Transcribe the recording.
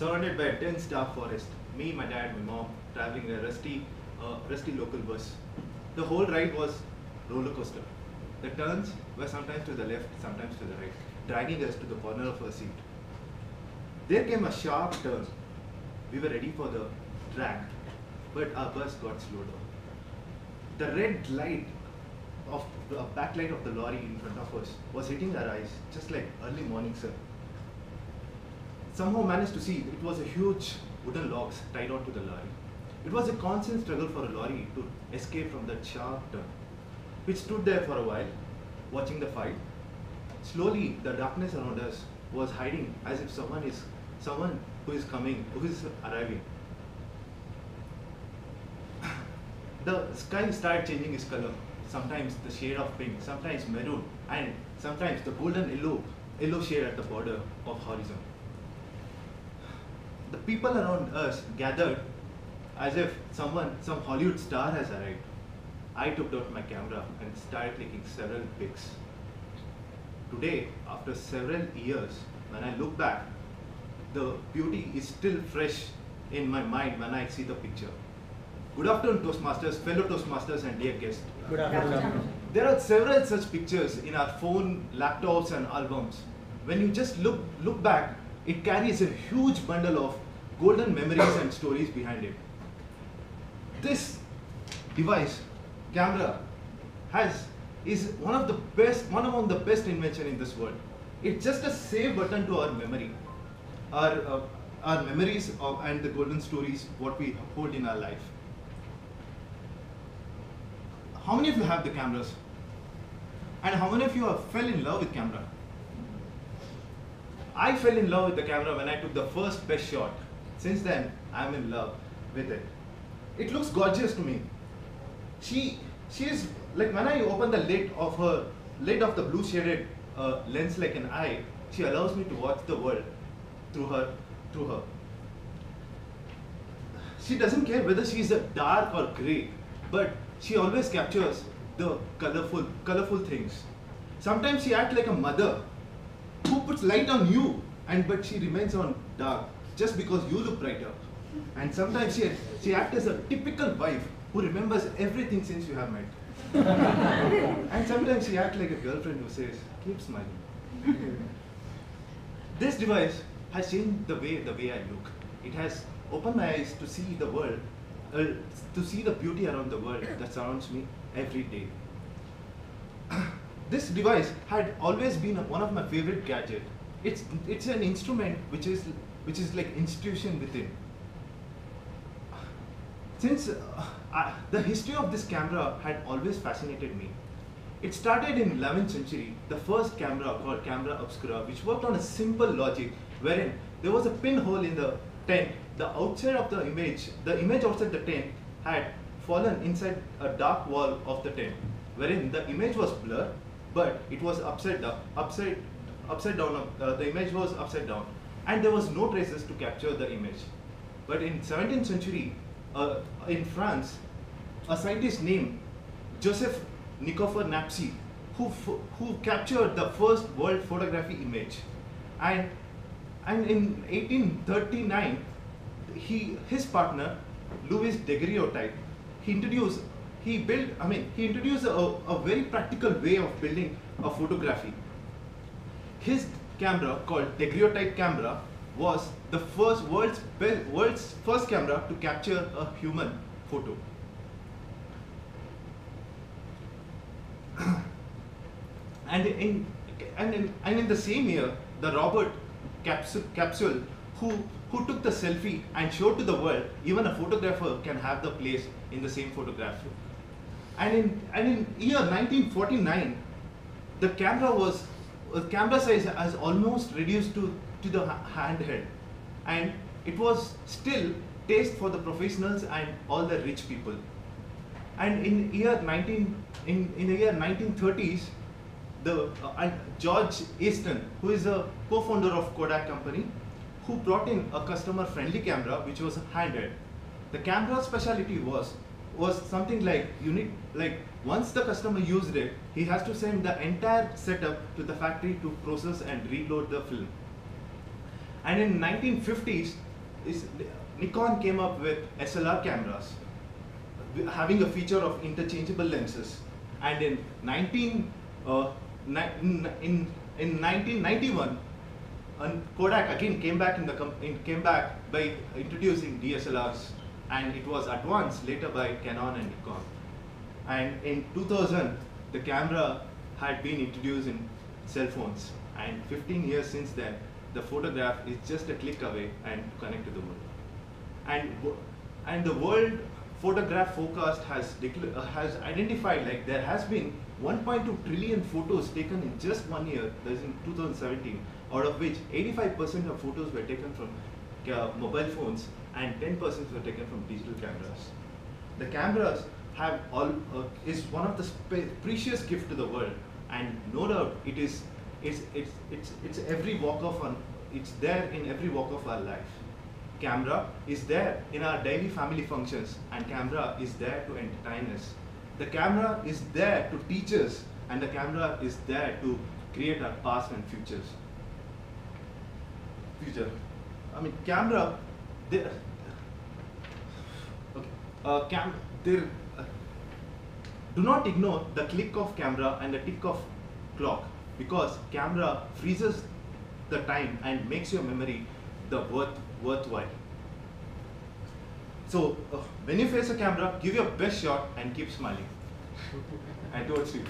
surrounded by a dense dark forest. Me, my dad, my mom, traveling in a rusty local bus. The whole ride was roller coaster. The turns were sometimes to the left, sometimes to the right, dragging us to the corner of our seat. There came a sharp turn. We were ready for the drag, but our bus got slowed down. The red light of the backlight of the lorry in front of us was hitting our eyes, just like early morning sun. Somehow managed to see it was a huge wooden logs tied onto the lorry. It was a constant struggle for a lorry to escape from that sharp turn. We stood there for a while, watching the fight. Slowly, the darkness around us was hiding as if someone who is arriving. The sky started changing its color. Sometimes the shade of pink, sometimes maroon, and sometimes the golden yellow shade at the border of horizon. The people around us gathered as if some Hollywood star has arrived. I took out my camera and started taking several pics. Today, after several years, when I look back, the beauty is still fresh in my mind when I see the picture. Good afternoon, Toastmasters, fellow Toastmasters and dear guests. Good afternoon. There are several such pictures in our phone, laptops and albums. When you just look back, it carries a huge bundle of golden memories and stories behind it. This device, camera, is one among the best invention in this world. It's just a save button to our memory, our memories and the golden stories what we hold in our life. How many of you have the cameras? And how many of you fell in love with camera? I fell in love with the camera when I took the first best shot. Since then, I'm in love with it. It looks gorgeous to me. She is like, when I open the lid of the blue shaded lens like an eye, she allows me to watch the world through her. She doesn't care whether she is a dark or grey, but she always captures the colorful things. Sometimes she acts like a mother who puts light on you, but she remains on dark just because you look brighter. And sometimes she acts as a typical wife who remembers everything since you have met. And sometimes she acts like a girlfriend who says, keep smiling. This device has changed the way I look. It has opened my eyes to see the world, to see the beauty around the world that surrounds me every day. This device had always been one of my favorite gadgets. It's an instrument which is like institution within. Since the history of this camera had always fascinated me. It started in 11th century, the first camera called camera obscura, which worked on a simple logic wherein there was a pinhole in the tent. The outside of the image outside the tent had fallen inside a dark wall of the tent, wherein the image was blurred, but it was upside down. The image was upside down, and there was no traces to capture the image. But in 17th century, in France, a scientist named Joseph Nicophore Napsy, who captured the first world photography image, and in 1839, his partner Louis Daguerreotype, he introduced a very practical way of building a photography. His camera, called daguerreotype camera, was the world's first camera to capture a human photo. And in the same year, the Robert Capsule, who took the selfie and showed to the world even a photographer can have the place in the same photograph. And in year 1949, the camera size has almost reduced to the handheld, and it was still taste for the professionals and all the rich people. And in the year 1930s, George Easton, who is a co-founder of Kodak company, who brought in a customer-friendly camera which was handheld. The camera specialty was something like once the customer used it, he has to send the entire setup to the factory to process and reload the film. And in 1950s, is Nikon came up with SLR cameras, having a feature of interchangeable lenses, and in 1991, Kodak again came back by introducing DSLRs, and it was advanced later by Canon and Nikon. And in 2000, the camera had been introduced in cell phones, and 15 years since then, the photograph is just a click away and to connect to the world. And the World Photograph Forecast has identified, like, there has been 1.2 trillion photos taken in just 1 year, that is in 2017, out of which 85% of photos were taken from mobile phones and 10% were taken from digital cameras. The cameras have is one of the precious gift to the world, and no doubt it's every walk of it's there in every walk of our life. Camera is there in our daily family functions, and camera is there to entertain us. The camera is there to teach us, and the camera is there to create our past and future. I mean, camera. Do not ignore the click of camera and the tick of clock, because camera freezes the time and makes your memory worthwhile. So when you face a camera, give your best shot and keep smiling. And towards you.